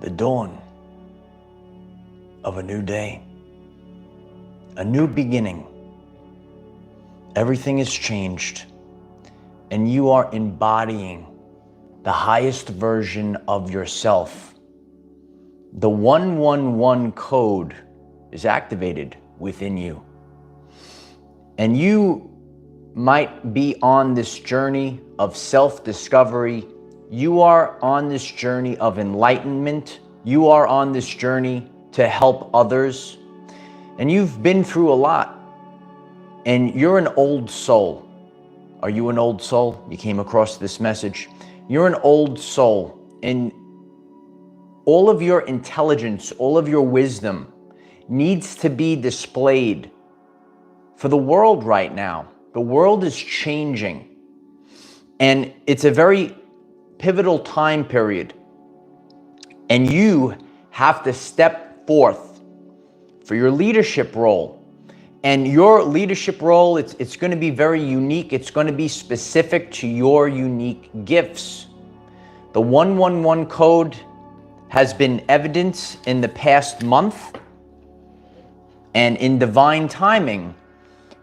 the dawn of a new day, a new beginning. Everything has changed, and you are embodying the highest version of yourself. The 111 code is activated within you. And you might be on this journey of self-discovery. You are on this journey of enlightenment. You are on this journey to help others. And you've been through a lot. And you're an old soul. Are you an old soul? You came across this message. You're an old soul. And all of your intelligence, all of your wisdom needs to be displayed for the world right now. The world is changing. And it's a very pivotal time period. And you have to step forth for your leadership role. And your leadership role, it's going to be very unique. It's going to be specific to your unique gifts. The 111 code has been evident in the past month. And in divine timing,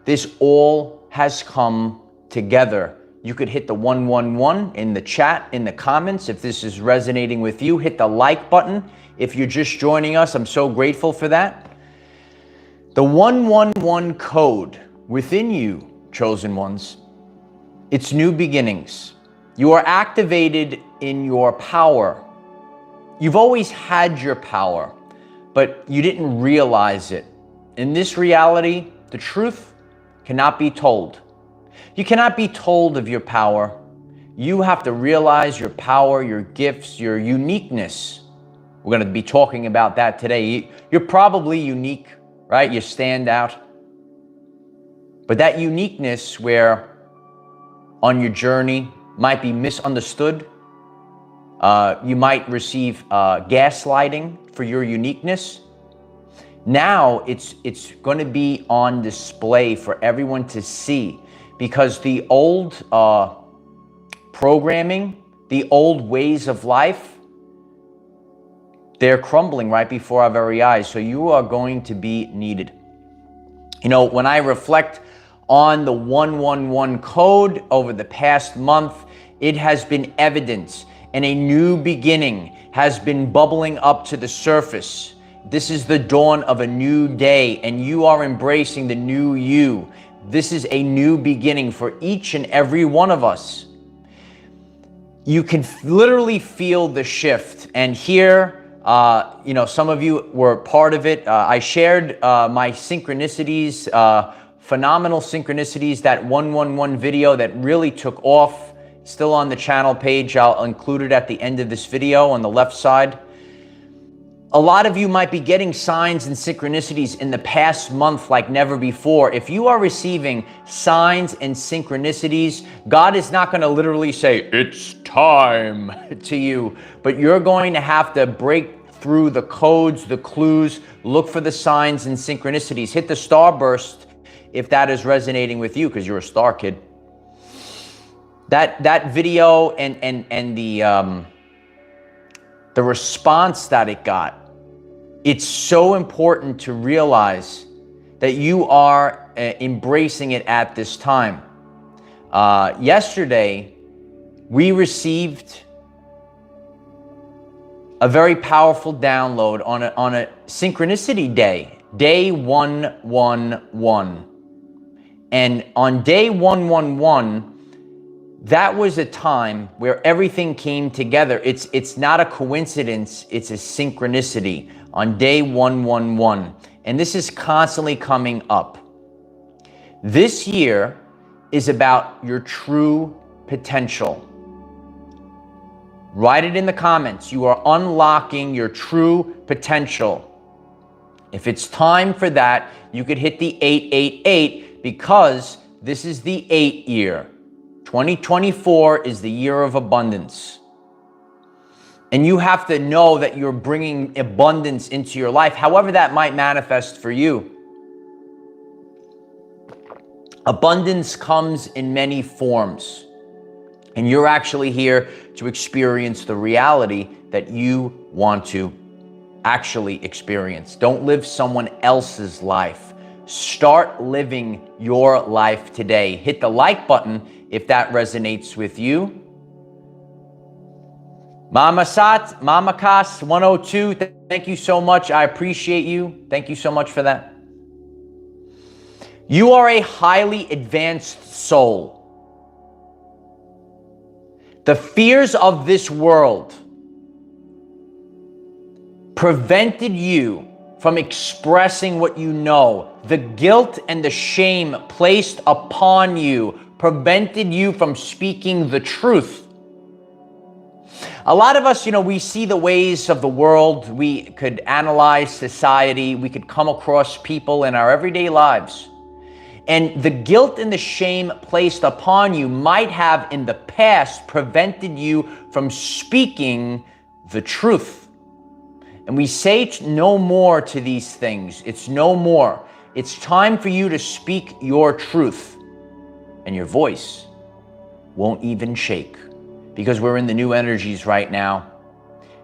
this all has come together. You could hit the 111 in the chat, in the comments. If this is resonating with you, hit the like button. If you're just joining us, I'm so grateful for that. The 111 code within you, chosen ones, it's new beginnings. You are activated in your power. You've always had your power, but you didn't realize it. In this reality, the truth cannot be told. You cannot be told of your power. You have to realize your power, your gifts, your uniqueness. We're going to be talking about that today. You're probably unique, right? You stand out. But that uniqueness where on your journey might be misunderstood. You might receive gaslighting for your uniqueness. Now it's going to be on display for everyone to see, because the old programming, the old ways of life, they're crumbling right before our very eyes. So you are going to be needed. You know, when I reflect on the 111 code over the past month, it has been evidence, and a new beginning has been bubbling up to the surface. This is the dawn of a new day, and you are embracing the new you. This is a new beginning for each and every one of us. You can literally feel the shift. And here, you know, some of you were part of it. I shared my synchronicities, phenomenal synchronicities, that 111 video that really took off. Still on the channel page. I'll include it at the end of this video on the left side. A lot of you might be getting signs and synchronicities in the past month like never before. If you are receiving signs and synchronicities, God is not going to literally say, "It's time," to you, but you're going to have to break through the codes, the clues, look for the signs and synchronicities. Hit the starburst if that is resonating with you, because you're a star kid. That video and the response that it got, it's so important to realize that you are embracing it at this time. Yesterday, we received a very powerful download on a synchronicity day, day 111. And on day 111, that was a time where everything came together. It's not a coincidence, it's a synchronicity on day 111. And this is constantly coming up. This year is about your true potential. Write it in the comments. You are unlocking your true potential. If it's time for that, you could hit the 888, because this is the 8 year. 2024 is the year of abundance. And you have to know that you're bringing abundance into your life, however that might manifest for you. Abundance comes in many forms. And you're actually here to experience the reality that you want to actually experience. Don't live someone else's life. Start living your life today. Hit the like button if that resonates with you. Mama Kas 102, thank you so much. I appreciate you. Thank you so much for that. You are a highly advanced soul. The fears of this world prevented you from expressing what you know. The guilt and the shame placed upon you prevented you from speaking the truth. A lot of us, we see the ways of the world. We could analyze society. We could come across people in our everyday lives. And the guilt and the shame placed upon you might have in the past prevented you from speaking the truth. And we say no more to these things. It's no more. It's time for you to speak your truth. And your voice won't even shake. Because we're in the new energies right now.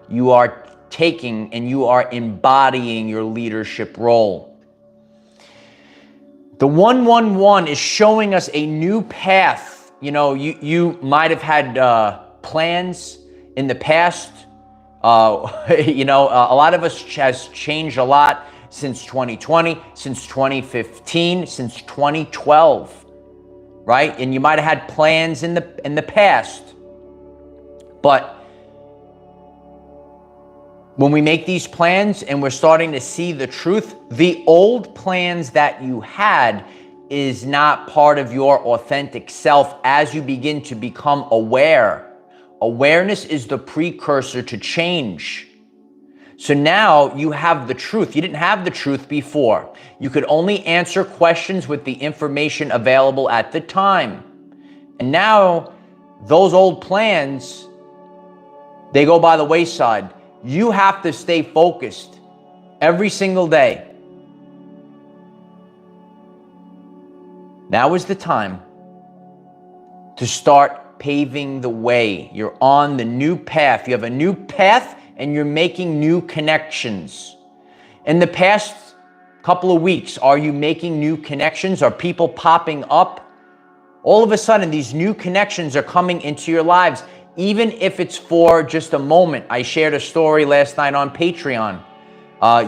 You are taking and you are embodying your leadership role. The 111 is showing us a new path. You might have had plans in the past. A lot of us has changed a lot since 2020, since 2015, since 2012, right? And you might have had plans in the past. But when we make these plans and we're starting to see the truth, the old plans that you had is not part of your authentic self as you begin to become aware. Awareness is the precursor to change. So now you have the truth. You didn't have the truth before. You could only answer questions with the information available at the time. And now those old plans, they go by the wayside. You have to stay focused every single day. Now is the time to start paving the way. You're on the new path. You have a new path and you're making new connections. In the past couple of weeks, are you making new connections? Are people popping up? All of a sudden, these new connections are coming into your lives. Even if it's for just a moment. I shared a story last night on Patreon.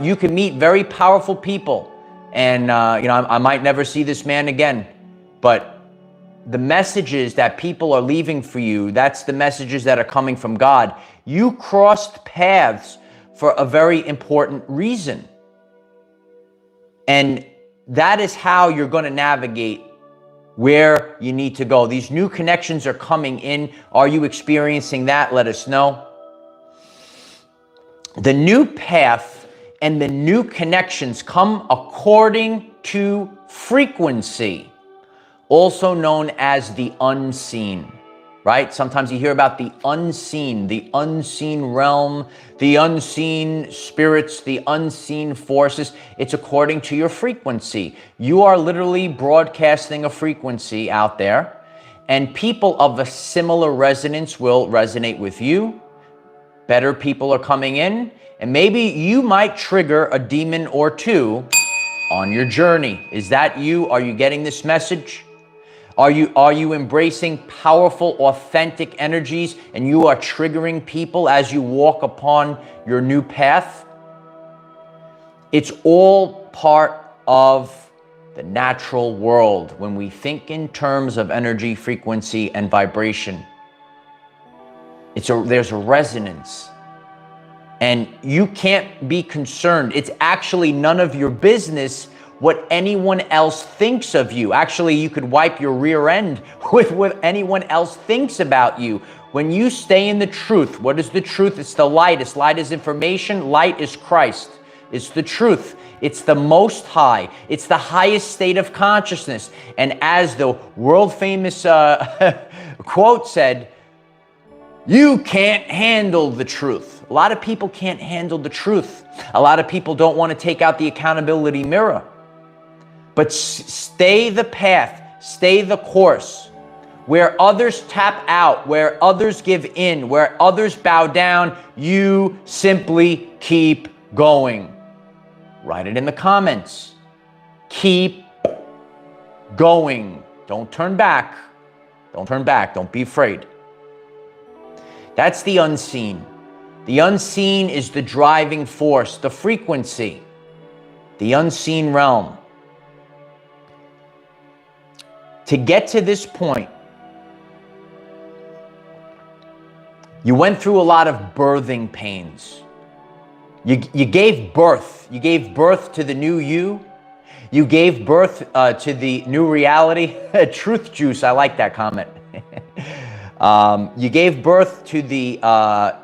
You can meet very powerful people. And, I might never see this man again. But the messages that people are leaving for you, that's the messages that are coming from God. You crossed paths for a very important reason. And that is how you're going to navigate where you need to go. These new connections are coming in. Are you experiencing that? Let us know. The new path and the new connections come according to frequency, also known as the unseen, right? Sometimes you hear about the unseen realm, the unseen spirits, the unseen forces. It's according to your frequency. You are literally broadcasting a frequency out there, and people of a similar resonance will resonate with you. Better people are coming in, and maybe you might trigger a demon or two on your journey. Is that you? Are you getting this message? Are you embracing powerful, authentic energies and you are triggering people as you walk upon your new path? It's all part of the natural world when we think in terms of energy, frequency, and vibration. There's a resonance. And you can't be concerned. It's actually none of your business what anyone else thinks of you. Actually, you could wipe your rear end with what anyone else thinks about you. When you stay in the truth, what is the truth? It's the light. It's light is information. Light is Christ. It's the truth. It's the Most High. It's the highest state of consciousness. And as the world famous quote said, you can't handle the truth. A lot of people can't handle the truth. A lot of people don't want to take out the accountability mirror. But stay the path, stay the course. Where others tap out, where others give in, where others bow down, you simply keep going. Write it in the comments. Keep going. Don't turn back. Don't turn back. Don't be afraid. That's the unseen. The unseen is the driving force, the frequency, the unseen realm. To get to this point, you went through a lot of birthing pains. You gave birth. You gave birth to the new you. You gave birth to the new reality. Truth juice, I like that comment. You gave birth to the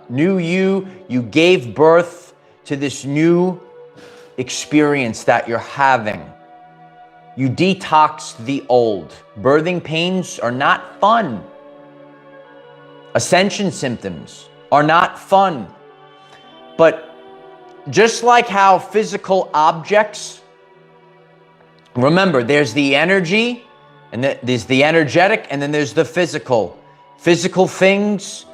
new you. You gave birth to this new experience that you're having. You detox the old. Birthing pains are not fun. Ascension symptoms are not fun. But just like how physical objects, remember, there's the energy, and there's the energetic, and then there's the physical. Physical things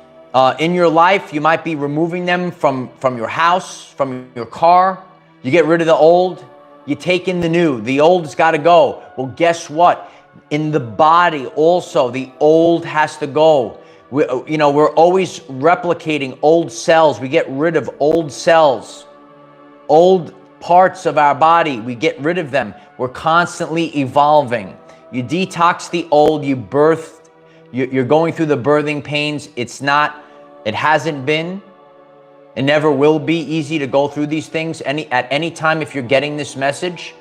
in your life, you might be removing them from your house, from your car. You get rid of the old, you take in the new. The old's got to go. Well, guess what? In the body also, the old has to go. We're always replicating old cells. We get rid of old cells, old parts of our body. We get rid of them. We're constantly evolving. You detox the old, you birth, you're going through the birthing pains. It hasn't been, it never will be easy to go through these things. At any time, if you're getting this message,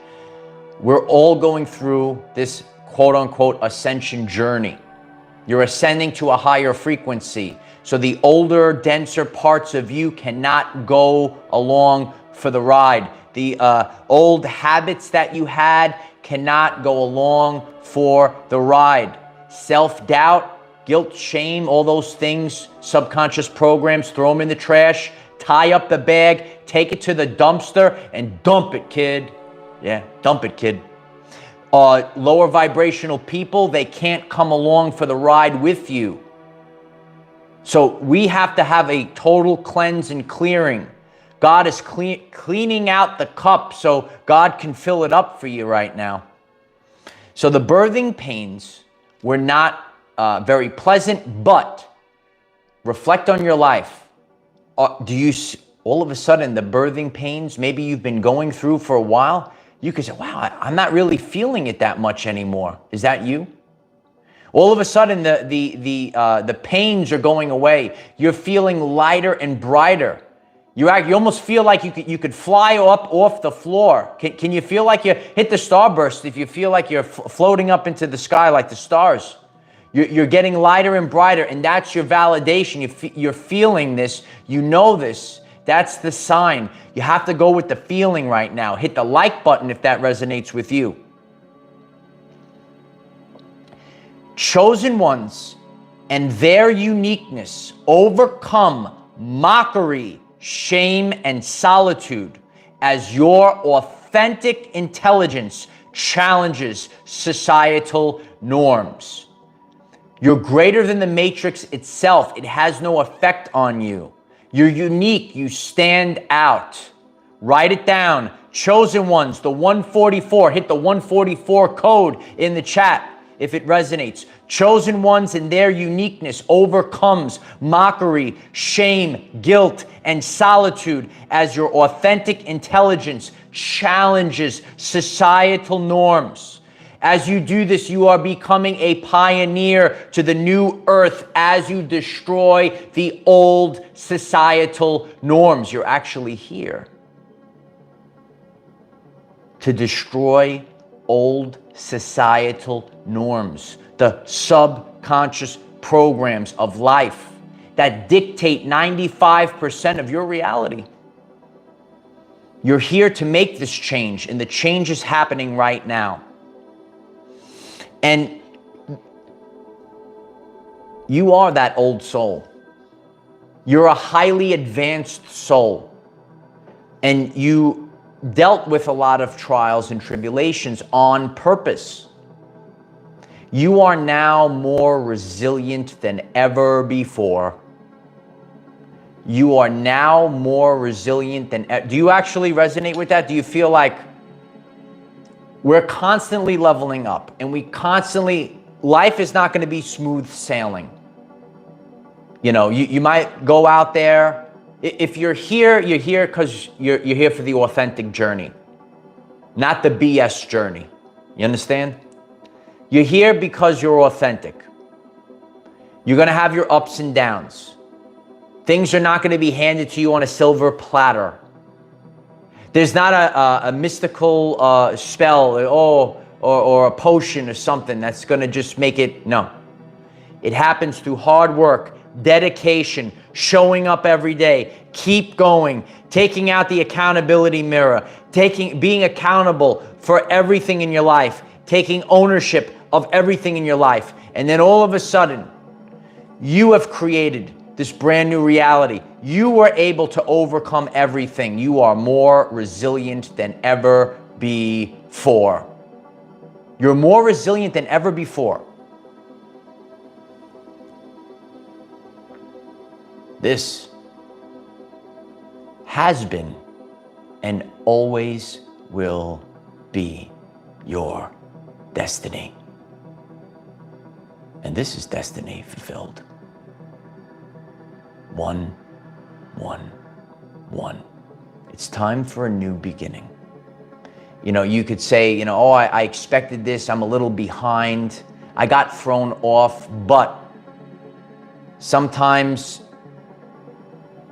we're all going through this quote unquote ascension journey. You're ascending to a higher frequency. So the older, denser parts of you cannot go along for the ride. The old habits that you had cannot go along for the ride. Self-doubt, guilt, shame, all those things, subconscious programs, throw them in the trash, tie up the bag, take it to the dumpster, and dump it, kid. Yeah, dump it, kid. Lower vibrational people, they can't come along for the ride with you. So we have to have a total cleanse and clearing. God is cleaning out the cup so God can fill it up for you right now. So the birthing pains were not very pleasant, but reflect on your life. Do you, all of a sudden, the birthing pains, maybe you've been going through for a while, you could say, wow, I'm not really feeling it that much anymore. Is that you? All of a sudden, the pains are going away. You're feeling lighter and brighter. You almost feel like you could fly up off the floor. Can you feel like you hit the starburst if you feel like you're floating up into the sky like the stars? You're getting lighter and brighter, and that's your validation. You're feeling this. You know this. That's the sign. You have to go with the feeling right now. Hit the like button if that resonates with you. Chosen ones and their uniqueness overcome mockery, shame, and solitude as your authentic intelligence challenges societal norms. You're greater than the matrix itself. It has no effect on you. You're unique. You stand out. Write it down. Chosen ones, the 144. Hit the 144 code in the chat if it resonates. Chosen ones and their uniqueness overcomes mockery, shame, guilt, and solitude as your authentic intelligence challenges societal norms. As you do this, you are becoming a pioneer to the new earth as you destroy the old societal norms. You're actually here to destroy old societal norms, the subconscious programs of life that dictate 95% of your reality. You're here to make this change, and the change is happening right now. And you are that old soul. You're a highly advanced soul. And you dealt with a lot of trials and tribulations on purpose. You are now more resilient than ever before. You are now more resilient than ever. Do you actually resonate with that? Do you feel like we're constantly leveling up and life is not going to be smooth sailing? You know, you might go out there. If you're here because you're here for the authentic journey, not the BS journey. You understand? You're here because you're authentic. You're going to have your ups and downs. Things are not going to be handed to you on a silver platter. There's not a mystical spell or a potion or something that's going to just make it. No. It happens through hard work, dedication, showing up every day, keep going, taking out the accountability mirror, being accountable for everything in your life, taking ownership of everything in your life. And then all of a sudden, you have created this brand new reality. You were able to overcome everything. You are more resilient than ever before. You're more resilient than ever before. This has been and always will be your destiny. And this is destiny fulfilled. 1, 1, 1. It's time for a new beginning. You know, you could say, you know, oh, I expected this. I'm a little behind. I got thrown off. But sometimes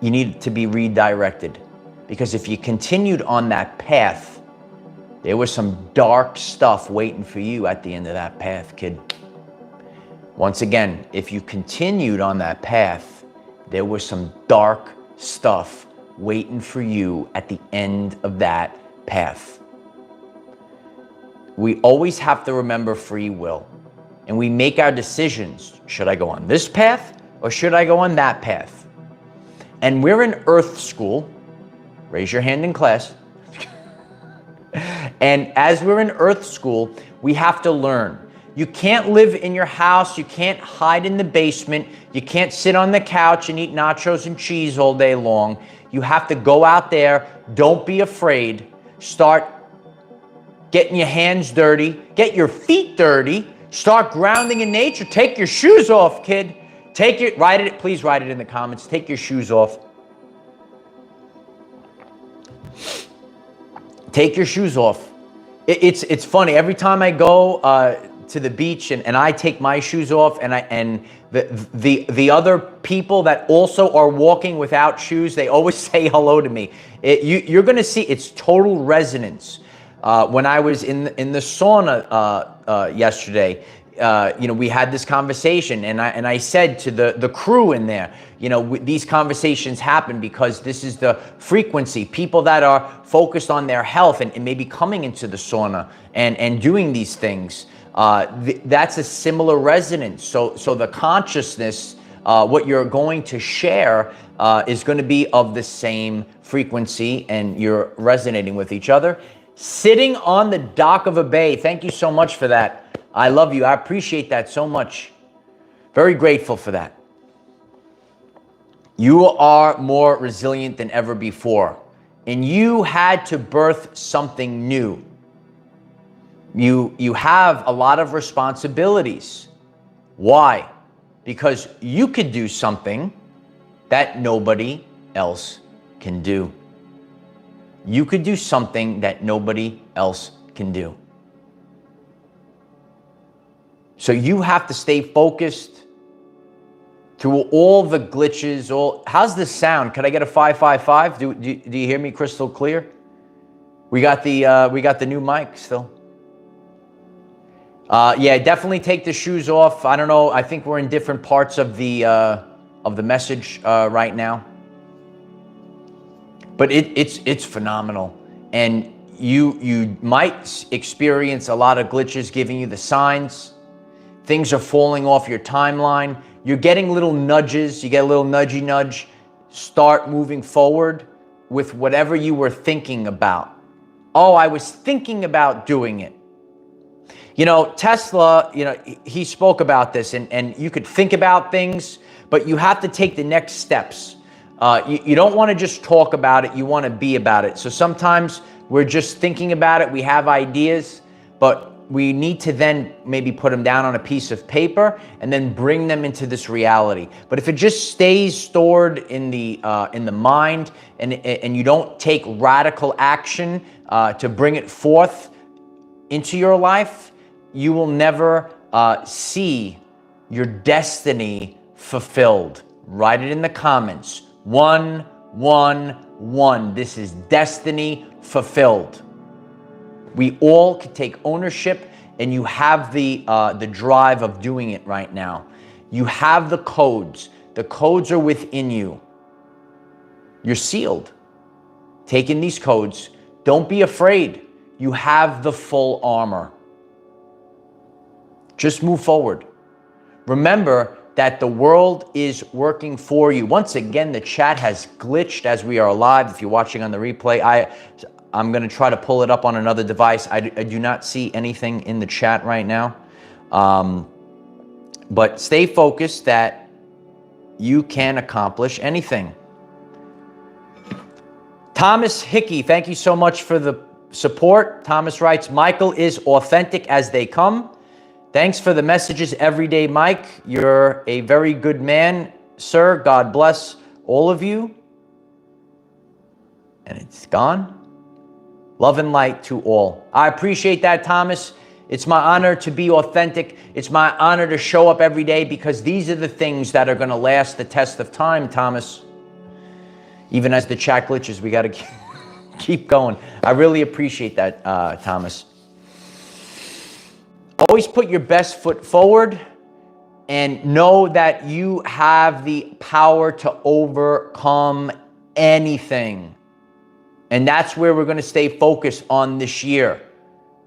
you need to be redirected, because if you continued on that path, there was some dark stuff waiting for you at the end of that path, kid. Once again, if you continued on that path, there was some dark stuff waiting for you at the end of that path. We always have to remember free will, and we make our decisions. Should I go on this path or should I go on that path? And we're in Earth School. Raise your hand in class. And as we're in Earth School, we have to learn. You can't live in your house. You can't hide in the basement. You can't sit on the couch and eat nachos and cheese all day long. You have to go out there. Don't be afraid. Start getting your hands dirty. Get your feet dirty. Start grounding in nature. Take your shoes off, kid. Please write it in the comments. Take your shoes off. Take your shoes off. It's funny. Every time I go to the beach and I take my shoes off, and the other people that also are walking without shoes, they always say hello to me. You're going to see it's total resonance. When I was in the sauna yesterday, you know, we had this conversation, and I said to the crew in there, you know, these conversations happen because this is the frequency. People that are focused on their health and maybe coming into the sauna and doing these things, that's a similar resonance. So the consciousness, what you're going to share is going to be of the same frequency, and you're resonating with each other. Sitting on the dock of a bay. Thank you so much for that. I love you. I appreciate that so much. Very grateful for that. You are more resilient than ever before, and you had to birth something new. You have a lot of responsibilities. Why? Because you could do something that nobody else can do. You could do something that nobody else can do. So you have to stay focused through all the glitches. How's this sound? Can I get a 555? Do you hear me crystal clear? We got the new mic still. Yeah, definitely take the shoes off. I don't know. I think we're in different parts of the message right now. But it's phenomenal, and you might experience a lot of glitches giving you the signs. Things are falling off your timeline. You're getting little nudges. You get a little nudgy nudge. Start moving forward with whatever you were thinking about. Oh, I was thinking about doing it. Tesla, he spoke about this, and you could think about things, but you have to take the next steps. You don't want to just talk about it, you want to be about it. So sometimes we're just thinking about it, we have ideas, but we need to then maybe put them down on a piece of paper and then bring them into this reality. But if it just stays stored in the mind, and you don't take radical action to bring it forth into your life, you will never see your destiny fulfilled. Write it in the comments. 1, 1, 1. This is destiny fulfilled. We all can take ownership, and you have the drive of doing it right now. You have the codes. The codes are within you. You're sealed. Take in these codes. Don't be afraid. You have the full armor. Just move forward. Remember that the world is working for you. Once again, the chat has glitched as we are live. If you're watching on the replay, I'm going to try to pull it up on another device. I do not see anything in the chat right now. But stay focused that you can accomplish anything. Thomas Hickey, thank you so much for the support. Thomas writes, Michael is authentic as they come. Thanks for the messages every day, Mike. You're a very good man, sir. God bless all of you. And it's gone. Love and light to all. I appreciate that, Thomas. It's my honor to be authentic. It's my honor to show up every day, because these are the things that are going to last the test of time, Thomas. Even as the chat glitches, we got to keep going. I really appreciate that, Thomas. Always put your best foot forward and know that you have the power to overcome anything. And that's where we're going to stay focused on this year.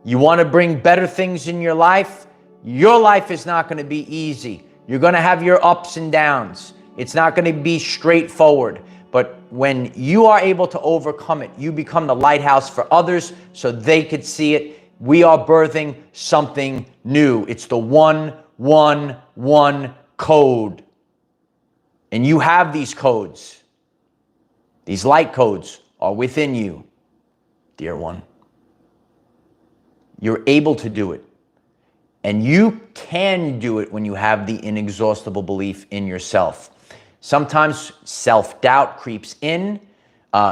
You want to bring better things in your life? Your life is not going to be easy. You're going to have your ups and downs. It's not going to be straightforward. But when you are able to overcome it, you become the lighthouse for others so they could see it. We are birthing something new. It's the 111 code. And you have these codes. These light codes are within you, dear one. You're able to do it. And you can do it when you have the inexhaustible belief in yourself. Sometimes self-doubt creeps in.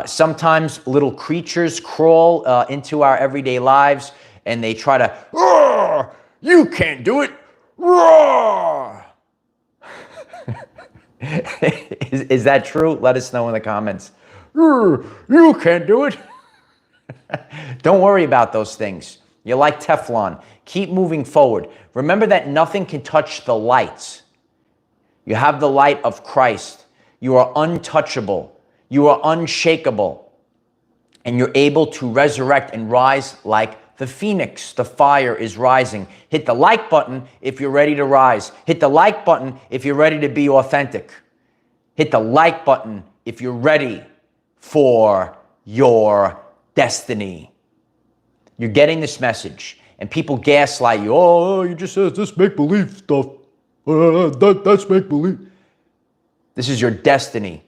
Sometimes little creatures crawl into our everyday lives, and they try to, roar, you can't do it, roar. Is that true? Let us know in the comments. You can't do it. Don't worry about those things. You're like Teflon. Keep moving forward. Remember that nothing can touch the lights. You have the light of Christ. You are untouchable. You are unshakable. And you're able to resurrect and rise like the phoenix. The fire is rising. Hit the like button if you're ready to rise. Hit the like button if you're ready to be authentic. Hit the like button if you're ready for your destiny. You're getting this message, and people gaslight you. Oh, you just said this make-believe stuff. That's make-believe. This is your destiny.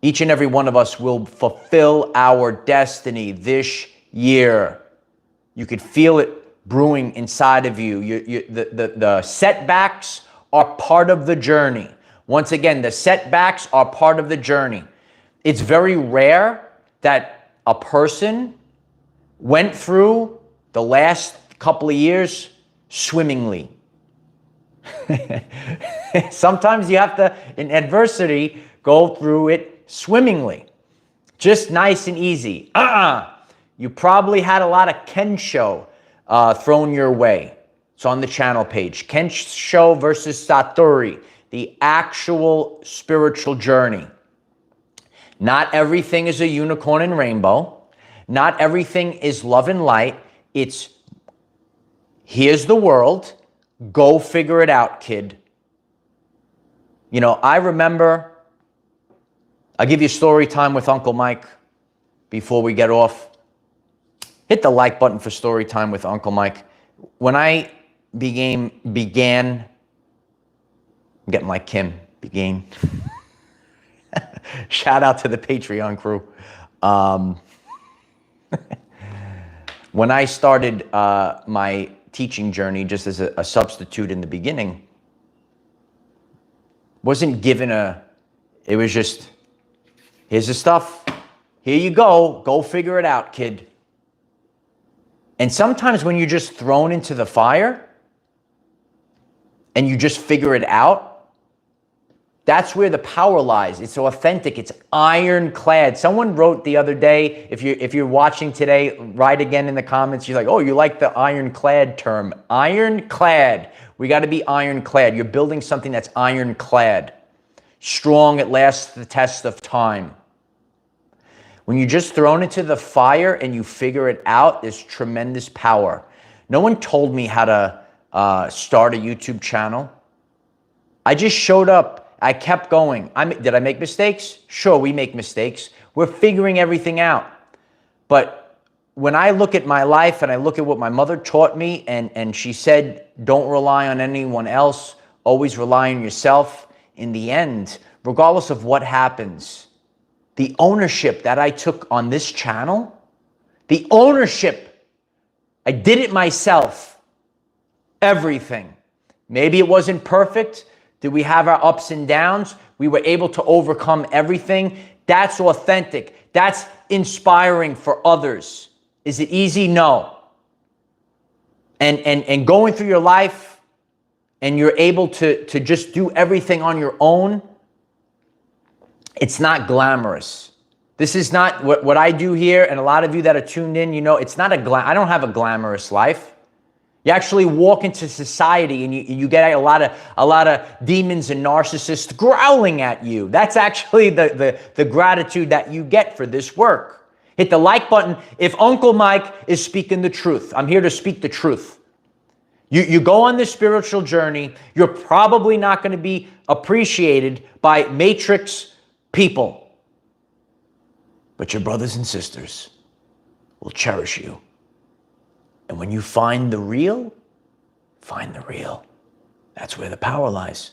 Each and every one of us will fulfill our destiny this year. You could feel it brewing inside of you. The setbacks are part of the journey. Once again, the setbacks are part of the journey. It's very rare that a person went through the last couple of years swimmingly. Sometimes you have to, in adversity, go through it swimmingly. Just nice and easy. You probably had a lot of Kensho thrown your way. It's on the channel page. Kensho versus Satori, the actual spiritual journey. Not everything is a unicorn and rainbow. Not everything is love and light. It's, here's the world. Go figure it out, kid. You know, I remember, I'll give you story time with Uncle Mike before we get off. Hit the like button for story time with Uncle Mike. When I began, I'm getting like Kim, began. Shout out to the Patreon crew. When I started my teaching journey just as a substitute in the beginning, wasn't given it was just, here's the stuff, here you go figure it out, kid. And sometimes when you're just thrown into the fire and you just figure it out, that's where the power lies. It's authentic. It's ironclad. Someone wrote the other day, if you're watching today, write again in the comments. You're like, oh, you like the ironclad term. Ironclad. We got to be ironclad. You're building something that's ironclad. Strong, it lasts the test of time. When you're just thrown into the fire and you figure it out, there's tremendous power. No one told me how to start a YouTube channel. I just showed up. I kept going. Did I make mistakes? Sure, we make mistakes. We're figuring everything out. But when I look at my life and I look at what my mother taught me, and she said, don't rely on anyone else, always rely on yourself. In the end, regardless of what happens, the ownership that I took on this channel, the ownership, I did it myself, everything. Maybe it wasn't perfect. Did we have our ups and downs? We were able to overcome everything. That's authentic. That's inspiring for others. Is it easy? No. And going through your life and you're able to just do everything on your own, it's not glamorous. This is not what I do here, and a lot of you that are tuned in, you know, it's not I don't have a glamorous life. You actually walk into society and you get a lot of demons and narcissists growling at you. That's actually the gratitude that you get for this work. Hit the like button if Uncle Mike is speaking the truth. I'm here to speak the truth. You go on this spiritual journey, you're probably not going to be appreciated by matrix people. But your brothers and sisters will cherish you. And when you find the real, find the real. That's where the power lies.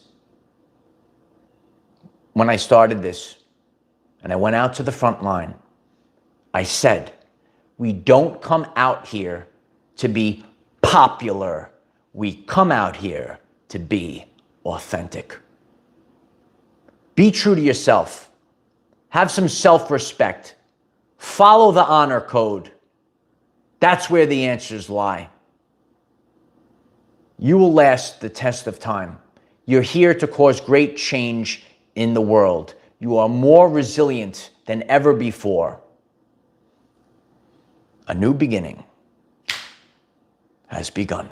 When I started this and I went out to the front line, I said, we don't come out here to be popular. We come out here to be authentic. Be true to yourself. Have some self-respect. Follow the honor code. That's where the answers lie. You will last the test of time. You're here to cause great change in the world. You are more resilient than ever before. A new beginning has begun.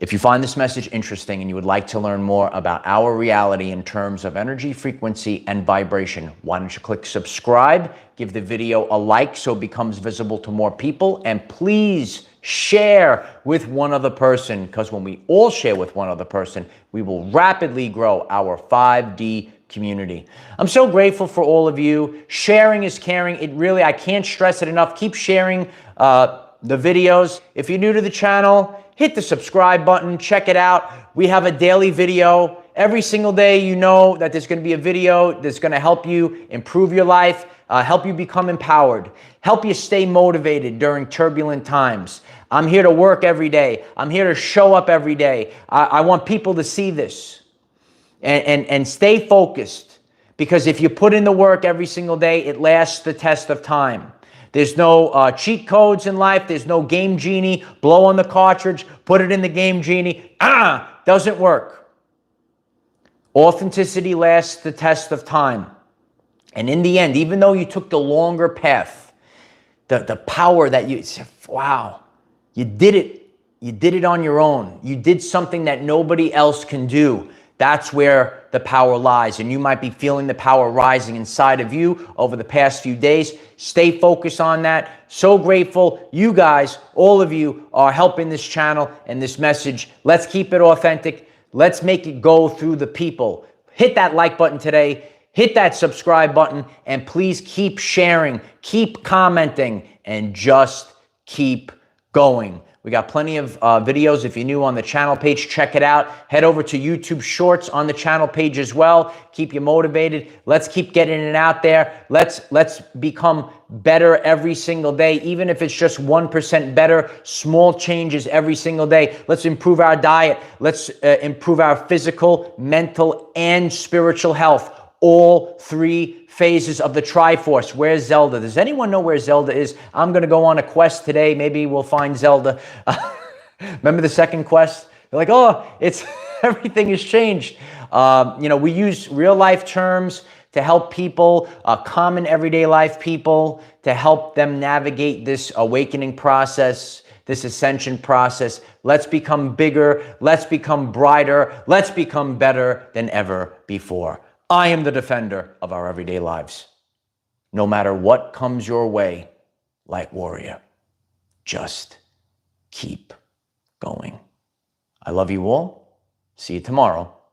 If you find this message interesting and you would like to learn more about our reality in terms of energy, frequency, and vibration, why don't you click subscribe, give the video a like so it becomes visible to more people, and please share with one other person, because when we all share with one other person, we will rapidly grow our 5D community. I'm so grateful for all of you. Sharing is caring. It really, I can't stress it enough. Keep sharing the videos. If you're new to the channel, hit the subscribe button, check it out. We have a daily video. Every single day, you know that there's going to be a video that's going to help you improve your life, help you become empowered, help you stay motivated during turbulent times. I'm here to work every day. I'm here to show up every day. I want people to see this and stay focused, because if you put in the work every single day, it lasts the test of time. There's no cheat codes in life. There's no game genie. Blow on the cartridge, put it in the game genie. Doesn't work. Authenticity lasts the test of time. And in the end, even though you took the longer path, the power that you, wow, you did it. You did it on your own. You did something that nobody else can do. That's where the power lies. And you might be feeling the power rising inside of you over the past few days. Stay focused on that. So grateful you guys, all of you, are helping this channel and this message. Let's keep it authentic. Let's make it go through the people. Hit that like button today. Hit that subscribe button. And please keep sharing, keep commenting, and just keep going. We got plenty of videos. If you're new on the channel page, check it out. Head over to YouTube Shorts on the channel page as well. Keep you motivated. Let's keep getting it out there. Let's become better every single day, even if it's just 1% better. Small changes every single day. Let's improve our diet. Let's improve our physical, mental, and spiritual health. All three phases of the Triforce. Where's Zelda? Does anyone know where Zelda is? I'm going to go on a quest today. Maybe we'll find Zelda. Remember the second quest? They're like, oh, it's everything has changed. We use real life terms to help people, common everyday life people, to help them navigate this awakening process, this ascension process. Let's become bigger. Let's become brighter. Let's become better than ever before. I am the defender of our everyday lives. No matter what comes your way, Light Warrior, just keep going. I love you all. See you tomorrow